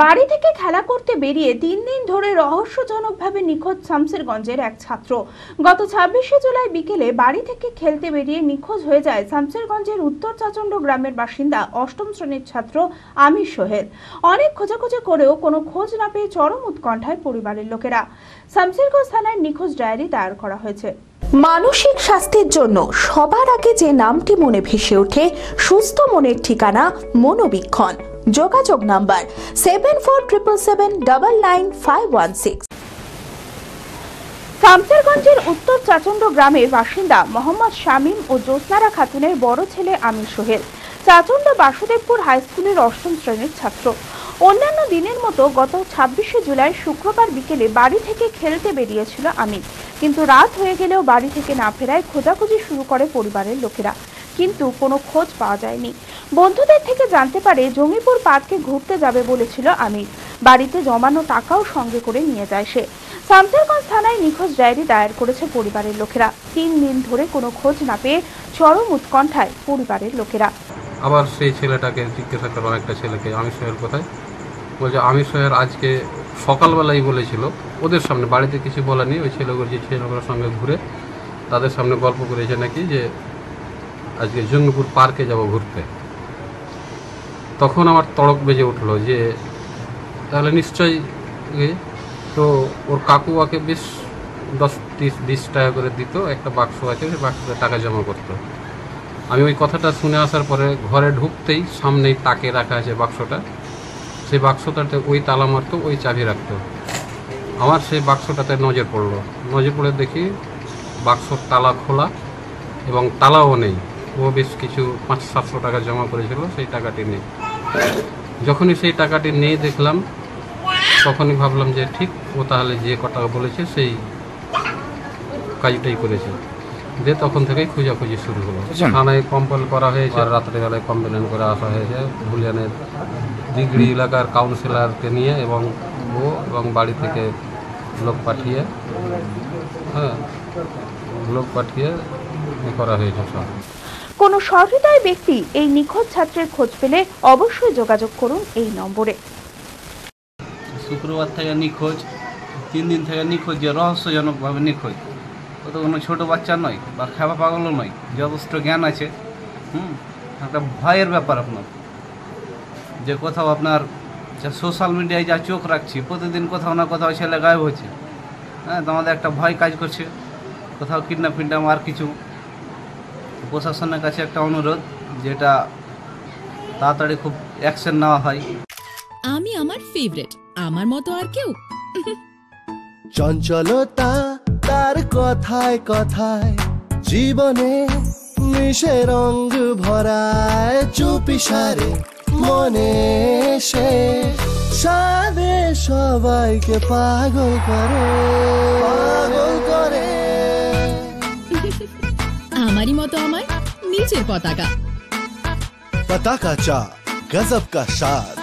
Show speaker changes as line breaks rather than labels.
বাড়ি থেকে খেলা করতে বেরিয়ে 3 দিন ধরে রহস্যজনকভাবে নিখোঁজ শামসেরগঞ্জের এক ছাত্র। গত 26শে জুলাই বিকেলে বাড়ি থেকে খেলতে বেরিয়ে নিখোঁজ হয়ে যায় শামসেরগঞ্জের উত্তর চাচণ্ড গ্রামের বাসিন্দা অষ্টম শ্রেণীর ছাত্র আমির সোহেল। অনেক খোঁজাখুঁজি করেও কোনো খোঁজ না পেয়ে চরম উৎকণ্ঠায় পরিবারের লোকেরা। শামসেরগঞ্জ থানায় নিখোঁজ ডায়েরি দায়ের করা হয়েছে। মানসিক স্বাস্থ্যের জন্য সবার আগে যে নামটি মনে ভেসে ওঠে, সুস্থ মনের ঠিকানা মনোবীক্ষণ। যোগাযোগ নাম্বার 7477799516। শামসেরগঞ্জের উত্তর চাচণ্ড গ্রামের বাসিন্দা মোহাম্মদ শামীম ও জ্যোৎস্নারা খাতুনের বড় ছেলে আমির সোহেল চাচণ্ড বাসুদেবপুর হাই স্কুলের অষ্টম শ্রেণীর ছাত্র। অন্যান্য দিনের মতো গত 26শে জুলাই শুক্রবার বিকেলে বাড়ি থেকে খেলতে বেরিয়েছিল আমির, কিন্তু রাত হয়ে গেলেও বাড়ি থেকে না ফেরায় খোঁজাখুঁজি শুরু করে পরিবারের লোকেরা, কিন্তু কোনো খোঁজ পাওয়া যায়নি। বন্ধুদের থেকে জানতে পারে জঙ্গিপুর পার্কে ঘুরতে যাবে বলেছিল আমির। বাড়িতে জমানো টাকাও সঙ্গে করে নিয়ে যায় সে। শামসেরগঞ্জ থানায় নিখোঁজ ডায়েরি দায়ের করেছে পরিবারের লোকেরা। 3 দিন ধরে কোনো খোঁজ না পেয়ে চরম উৎকণ্ঠায় পরিবারের লোকেরা।
আবার সেই ছেলেটাকে জিজ্ঞাসা করো, একটা ছেলেকে, আমির সোহেল কোথায়, বলছে আমির সোহেল আজকে সকালবেলাই বলেছিল, ওদের সামনে, বাড়িতে কিছু বলেনি, ওই ছেলেগুলো যে ছেলেগুলোর সঙ্গে ঘুরে তাদের সামনে গল্প করেছে নাকি যে আজকে জঙ্গিপুর পার্কে যাব ঘুরতে। তখন আমার তড়ক বেজে উঠলো যে তাহলে নিশ্চয়ই, তো ওর কাকু ওকে বেশ 10-20 টাকা করে দিত, একটা বাক্স আছে, সেই বাক্সতে টাকা জমা করতো। আমি ওই কথাটা শুনে আসার পরে ঘরে ঢুকতেই সামনেই তাকে রাখা আছে বাক্সটা, সেই বাক্সটাতে ওই তালা মারতো, ওই চাবি রাখতো। আমার সেই বাক্সটাতে নজর পড়লো, নজর পড়ে দেখি বাক্সর তালা খোলা এবং তালাও নেই। ও বেশ কিছু 500-700 টাকা জমা করেছিল, সেই টাকাটি নেই। যখনই সেই টাকাটি নেই দেখলাম, তখনই ভাবলাম যে ঠিক, ও তাহলে যে কথা বলেছে সেই কাজটাই করেছে। দিয়ে তখন থেকেই খোঁজাখুঁজি শুরু হলো। থানায় কমপ্লেন করা হয়েছে, আর রাত্রেবেলায় কমপ্লেন করে আসা হয়েছে ধুলিয়ানের দিগড়ি এলাকার কাউন্সিলরকে নিয়ে, এবং ও এবং বাড়ি থেকে লোক পাঠিয়ে করা হয়েছে সব।
কোনো সহৃদয় ব্যক্তি এই নিখোঁজ ছাত্রের খোঁজ পেলে অবশ্যই যোগাযোগ করুন এই নম্বরে।
শুক্রবার থেকে নিখোঁজ, 3 দিন থেকে নিখোঁজ, যে রহস্যজনকভাবে নিখোঁজ। ও তো কোনো ছোটো বাচ্চা নয় বা খেপা পাগলও নয়, যথেষ্ট জ্ঞান আছে। একটা ভয়ের ব্যাপার আপনার, যে কোথাও আপনার সোশ্যাল মিডিয়ায় যা চোখ রাখছি, প্রতিদিন কোথাও না কোথাও ছেলে গায়েব হচ্ছে। তো আমাদের একটা ভয় কাজ করছে, কোথাও কিডন্যাপ আর কিছু। প্রশাসনের কাছে একটা অনুরোধ, যেটা তাড়াতাড়ি খুব অ্যাকশন নেওয়া হয়।
আমি আমার ফেভারিট, আমার মতো আর কেউ।
চঞ্চলতা তার কথায় কথায় জীবনে মিশে রঙ ভরায়, চুপি সারে মনে সে সাদে সবাইকে পাগল করে।
আমারই মতো আমার নিচের পতাকা।
পতাকা চা, গজব কা স্বাদ।